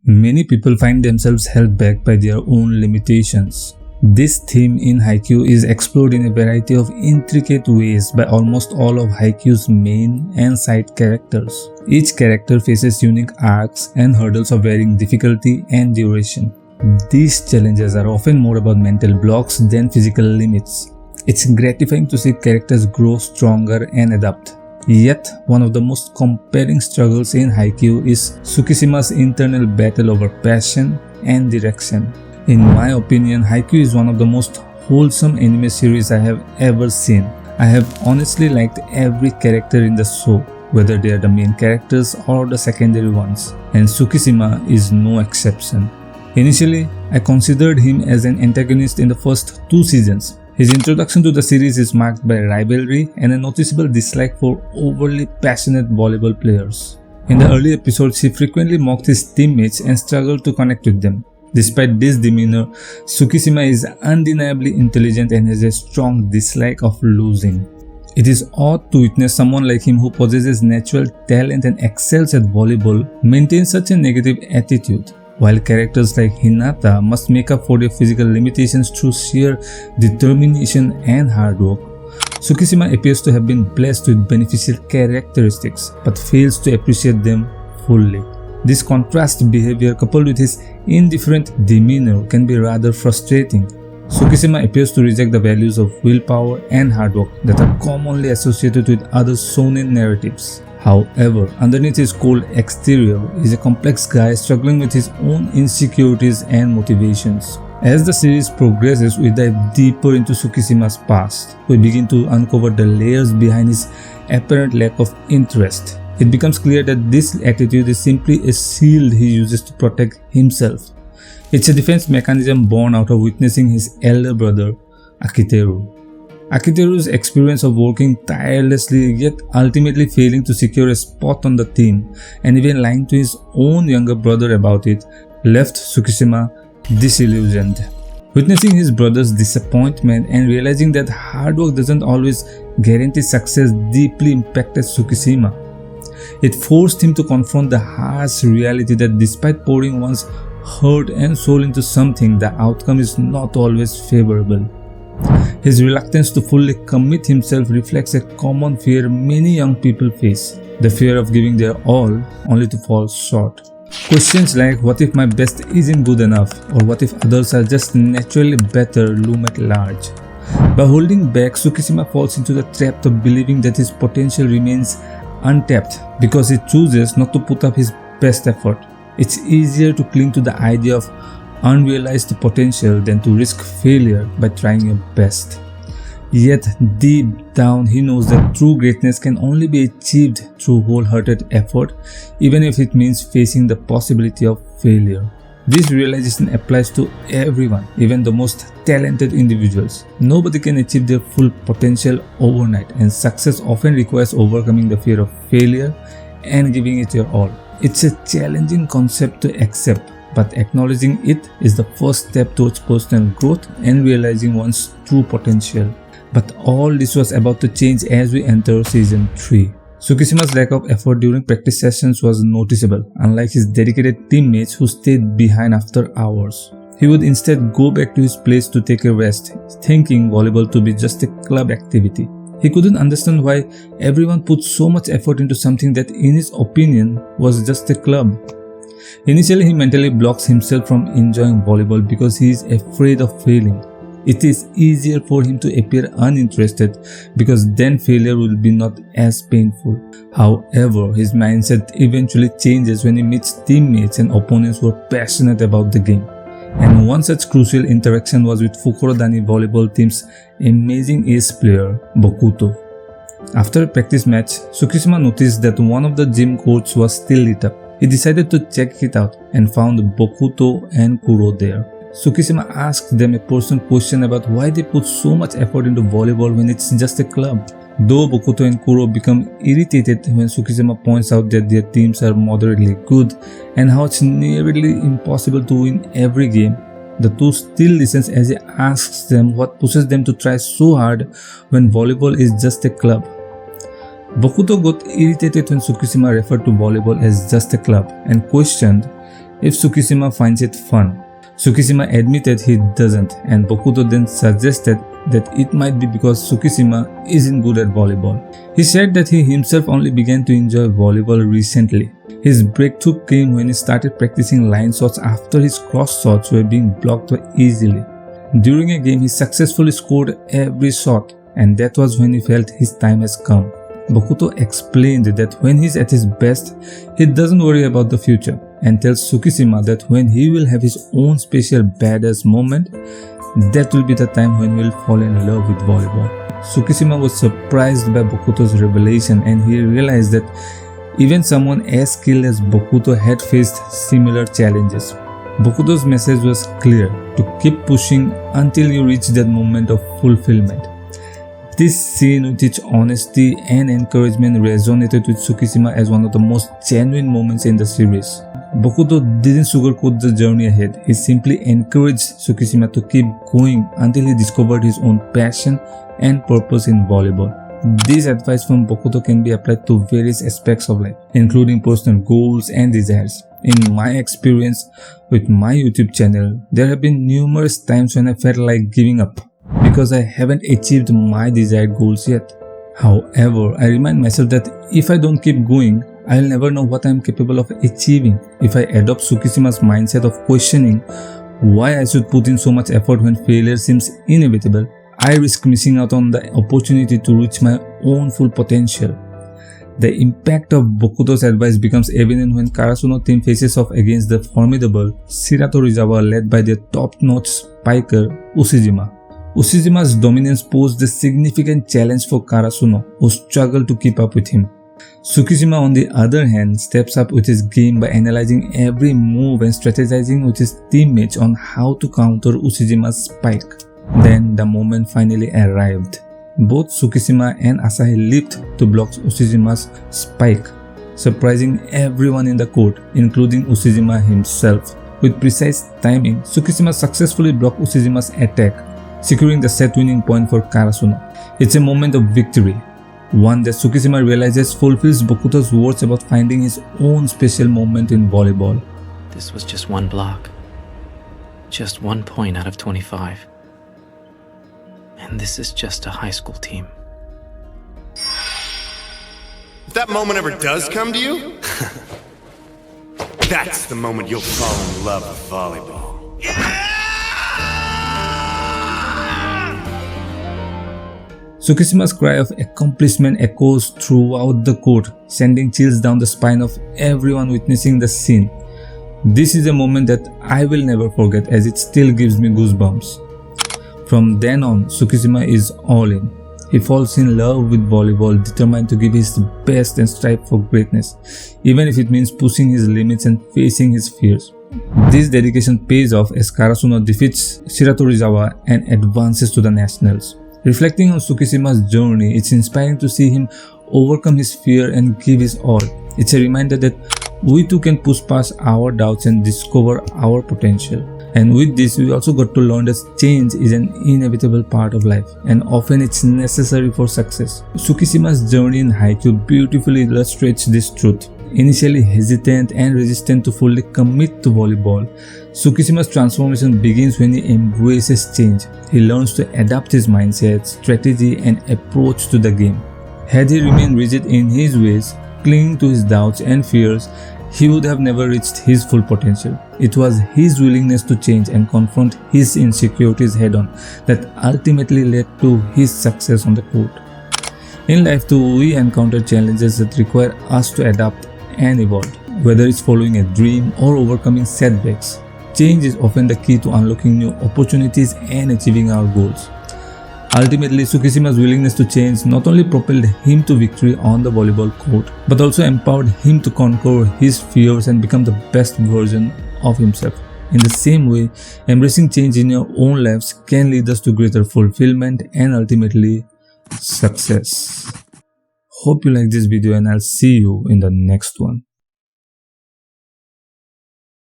Many people find themselves held back by their own limitations. This theme in Haikyuu is explored in a variety of intricate ways by almost all of Haikyuu's main and side characters. Each character faces unique arcs and hurdles of varying difficulty and duration. These challenges are often more about mental blocks than physical limits. It's gratifying to see characters grow stronger and adapt. Yet, one of the most compelling struggles in Haikyuu is Tsukishima's internal battle over passion and direction. In my opinion, Haikyuu is one of the most wholesome anime series I have ever seen. I have honestly liked every character in the show, whether they are the main characters or the secondary ones, and Tsukishima is no exception. Initially, I considered him as an antagonist in the first 2 seasons. His introduction to the series is marked by rivalry and a noticeable dislike for overly passionate volleyball players. In the early episodes, he frequently mocked his teammates and struggled to connect with them. Despite this demeanor, Tsukishima is undeniably intelligent and has a strong dislike of losing. It is odd to witness someone like him who possesses natural talent and excels at volleyball maintain such a negative attitude, while characters like Hinata must make up for their physical limitations through sheer determination and hard work. Tsukishima appears to have been blessed with beneficial characteristics but fails to appreciate them fully. This contrast behavior coupled with his indifferent demeanor can be rather frustrating. Tsukishima appears to reject the values of willpower and hard work that are commonly associated with other shonen narratives. However, underneath his cold exterior is a complex guy struggling with his own insecurities and motivations. As the series progresses, we dive deeper into Tsukishima's past. We begin to uncover the layers behind his apparent lack of interest. It becomes clear that this attitude is simply a shield he uses to protect himself. It's a defense mechanism born out of witnessing his elder brother, Akiteru. Akiteru's experience of working tirelessly yet ultimately failing to secure a spot on the team and even lying to his own younger brother about it left Tsukishima disillusioned. Witnessing his brother's disappointment and realizing that hard work doesn't always guarantee success deeply impacted Tsukishima. It forced him to confront the harsh reality that despite pouring one's heart and soul into something, the outcome is not always favorable. His reluctance to fully commit himself reflects a common fear many young people face, the fear of giving their all only to fall short. Questions like what if my best isn't good enough or what if others are just naturally better loom at large. By holding back, Tsukishima falls into the trap of believing that his potential remains untapped because he chooses not to put up his best effort. It's easier to cling to the idea of unrealized potential than to risk failure by trying your best. Yet deep down he knows that true greatness can only be achieved through wholehearted effort, even if it means facing the possibility of failure. This realization applies to everyone, even the most talented individuals. Nobody can achieve their full potential overnight, and success often requires overcoming the fear of failure and giving it your all. It's a challenging concept to accept, but acknowledging it is the first step towards personal growth and realizing one's true potential. But all this was about to change as we enter season 3. Tsukishima's lack of effort during practice sessions was noticeable, unlike his dedicated teammates who stayed behind after hours. He would instead go back to his place to take a rest, thinking volleyball to be just a club activity. He couldn't understand why everyone put so much effort into something that in his opinion was just a club. Initially, he mentally blocks himself from enjoying volleyball because he is afraid of failing. It is easier for him to appear uninterested because then failure will be not as painful. However, his mindset eventually changes when he meets teammates and opponents who are passionate about the game. And one such crucial interaction was with Fukurodani volleyball team's amazing ace player, Bokuto. After a practice match, Tsukishima noticed that one of the gym courts was still lit up. He decided to check it out and found Bokuto and Kuroo there. Tsukishima asked them a personal question about why they put so much effort into volleyball when it's just a club. Though Bokuto and Kuroo become irritated when Tsukishima points out that their teams are moderately good and how it's nearly impossible to win every game, the two still listens as he asks them what pushes them to try so hard when volleyball is just a club. Bokuto got irritated when Tsukishima referred to volleyball as just a club and questioned if Tsukishima finds it fun. Tsukishima admitted he doesn't, and Bokuto then suggested that it might be because Tsukishima isn't good at volleyball. He said that he himself only began to enjoy volleyball recently. His breakthrough came when he started practicing line shots after his cross shots were being blocked easily. During a game, he successfully scored every shot, and that was when he felt his time has come. Bokuto explained that when he's at his best, he doesn't worry about the future, and tells Tsukishima that when he will have his own special badass moment, that will be the time when he will fall in love with volleyball. Tsukishima was surprised by Bokuto's revelation, and he realized that even someone as skilled as Bokuto had faced similar challenges. Bokuto's message was clear: to keep pushing until you reach that moment of fulfillment. This scene, with its honesty and encouragement, resonated with Tsukishima as one of the most genuine moments in the series. Bokuto didn't sugarcoat the journey ahead. He simply encouraged Tsukishima to keep going until he discovered his own passion and purpose in volleyball. This advice from Bokuto can be applied to various aspects of life, including personal goals and desires. In my experience with my YouTube channel, there have been numerous times when I felt like giving up because I haven't achieved my desired goals yet. However, I remind myself that if I don't keep going, I'll never know what I'm capable of achieving. If I adopt Tsukishima's mindset of questioning why I should put in so much effort when failure seems inevitable, I risk missing out on the opportunity to reach my own full potential. The impact of Bokuto's advice becomes evident when Karasuno team faces off against the formidable Shiratorizawa led by their top-notch spiker Ushijima. Ushijima's dominance posed a significant challenge for Karasuno, who struggled to keep up with him. Tsukishima, on the other hand, steps up with his game by analyzing every move and strategizing with his teammates on how to counter Ushijima's spike. Then the moment finally arrived. Both Tsukishima and Asahi leaped to block Ushijima's spike, surprising everyone in the court, including Ushijima himself. With precise timing, Tsukishima successfully blocked Ushijima's attack, securing the set-winning point for Karasuno. It's a moment of victory, one that Tsukishima realizes fulfills Bokuto's words about finding his own special moment in volleyball. This was just one block. Just 1 point out of 25. And this is just a high school team. If that moment ever does come to you, that's the moment you'll fall in love with volleyball. Tsukishima's cry of accomplishment echoes throughout the court, sending chills down the spine of everyone witnessing the scene. This is a moment that I will never forget, as it still gives me goosebumps. From then on, Tsukishima is all in. He falls in love with volleyball, determined to give his best and strive for greatness, even if it means pushing his limits and facing his fears. This dedication pays off as Karasuno defeats Shiratorizawa and advances to the nationals. Reflecting on Tsukishima's journey, it's inspiring to see him overcome his fear and give his all. It's a reminder that we too can push past our doubts and discover our potential. And with this, we also got to learn that change is an inevitable part of life, and often it's necessary for success. Tsukishima's journey in Haikyuu beautifully illustrates this truth. Initially hesitant and resistant to fully commit to volleyball, Tsukishima's transformation begins when he embraces change. He learns to adapt his mindset, strategy, and approach to the game. Had he remained rigid in his ways, clinging to his doubts and fears, he would have never reached his full potential. It was his willingness to change and confront his insecurities head-on that ultimately led to his success on the court. In life too, we encounter challenges that require us to adapt and evolve. Whether it's following a dream or overcoming setbacks, change is often the key to unlocking new opportunities and achieving our goals. Ultimately, Tsukishima's willingness to change not only propelled him to victory on the volleyball court, but also empowered him to conquer his fears and become the best version of himself. In the same way, embracing change in your own lives can lead us to greater fulfillment and ultimately success. Hope you like this video, and I'll see you in the next one.